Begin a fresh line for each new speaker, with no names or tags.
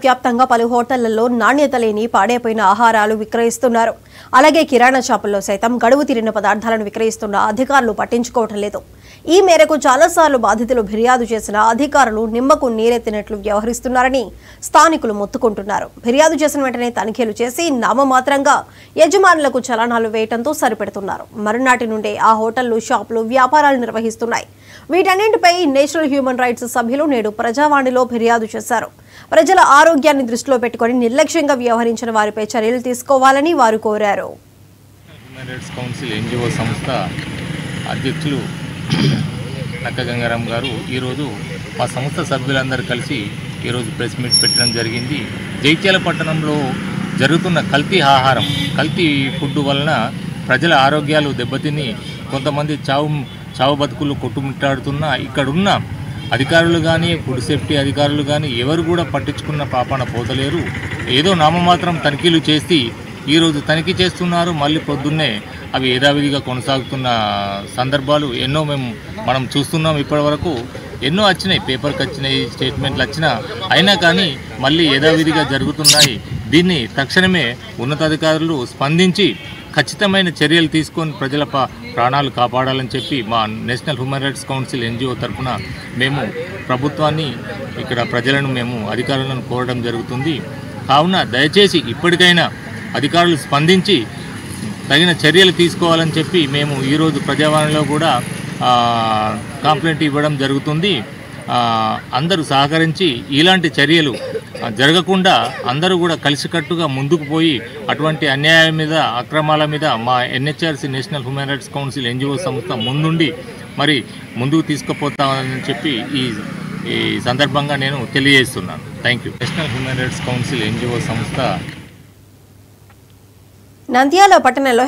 వ్యాప్తంగా పలు హోటళ్లలో నాణ్యత లేని పాడైపోయిన ఆహారాలు విక్రయిస్తున్నారు. అలాగే కిరాణా షాపుల్లో సైతం గడువు తీరిన పదార్థాలను విక్రయిస్తున్న అధికారులు పట్టించుకోవటం లేదు. ఈ మేరకు చాలాసార్లు బాధితులు ఫిర్యాదు చేసిన అధికారులు నిమ్మకు నీరెత్తినట్లు వ్యవహరిస్తున్నారని స్థానికులు మొత్తుకుంటున్నారు. ఫిర్యాదు చేసిన వెంటనే తనిఖీలు చేసి నామమాత్రంగా యజమానులకు చలానాలు వేయడంతో సరిపెడుతున్నారు. మరునాటి నుండే ఆ హోటళ్లు, షాపులు వ్యాపారాలు నిర్వహిస్తున్నాయి. వీటన్నింటిపై నేషనల్ హ్యూమన్ రైట్స్ సభ్యులు నేడు ప్రజావాణిలో ఫిర్యాదు చేశారు. ప్రజల ఆరోగ్యాన్ని దృష్టిలో పెట్టుకుని నిర్లక్ష్యంగా వ్యవహరించిన వారిపై చర్యలు తీసుకోవాలని వారు కోరారు.
హ్యూమన్ రైట్స్ కౌన్సిల్ ఎన్జిఓ సంస్థ అధ్యక్షులు నక్క గంగారాం గారు ఈరోజు మా సంస్థ సభ్యులందరూ కలిసి ఈరోజు ప్రెస్ మీట్ పెట్టడం జరిగింది. జైత్యాల పట్టణంలో జరుగుతున్న కల్తీ ఆహారం, కల్తీ ఫుడ్ వలన ప్రజల ఆరోగ్యాలు దెబ్బతిని కొంతమంది చావు బతుకులు కొట్టుమిట్టాడుతున్న ఇక్కడున్న అధికారులు కానీ, ఫుడ్ సేఫ్టీ అధికారులు కానీ ఎవరు కూడా పట్టించుకున్న పాపాన పోతలేరు. ఏదో నామమాత్రం తనిఖీలు చేసి ఈరోజు తనిఖీ చేస్తున్నారు. మళ్ళీ పొద్దున్నే అవి యథావిధిగా కొనసాగుతున్న సందర్భాలు ఎన్నో మనం చూస్తున్నాం. ఇప్పటి వరకు ఎన్నో వచ్చినాయి, పేపర్కి వచ్చినాయి, స్టేట్మెంట్లు వచ్చినా అయినా కానీ మళ్ళీ యథావిధిగా జరుగుతున్నాయి. దీన్ని తక్షణమే ఉన్నతాధికారులు స్పందించి ఖచ్చితమైన చర్యలు తీసుకొని ప్రజల ప్రాణాలు కాపాడాలని చెప్పి మా national human rights council NGO తరఫున మేము ప్రభుత్వాన్ని, ఇక్కడ ప్రజలను, మేము అధికారులను కోరడం జరుగుతుంది. కావున దయచేసి ఇప్పటికైనా అధికారులు స్పందించి తగిన చర్యలు తీసుకోవాలని చెప్పి మేము ఈరోజు ప్రజావాణిలో కూడా కంప్లైంట్ ఇవ్వడం జరుగుతుంది. అందరూ సహకరించి ఇలాంటి చర్యలు జరగకుండా అందరూ కూడా కలిసికట్టుగా ముందుకు పోయి అటువంటి అన్యాయం మీద, అక్రమాల మీద మా NHRC national human rights council NGO సంస్థ ముందుండి మరి ముందుకు తీసుకుపోతామని చెప్పి ఈ సందర్భంగా నేను తెలియజేస్తున్నాను. Thank you. National human rights council NGO సంస్థ
నంద్యాల పట్టణంలో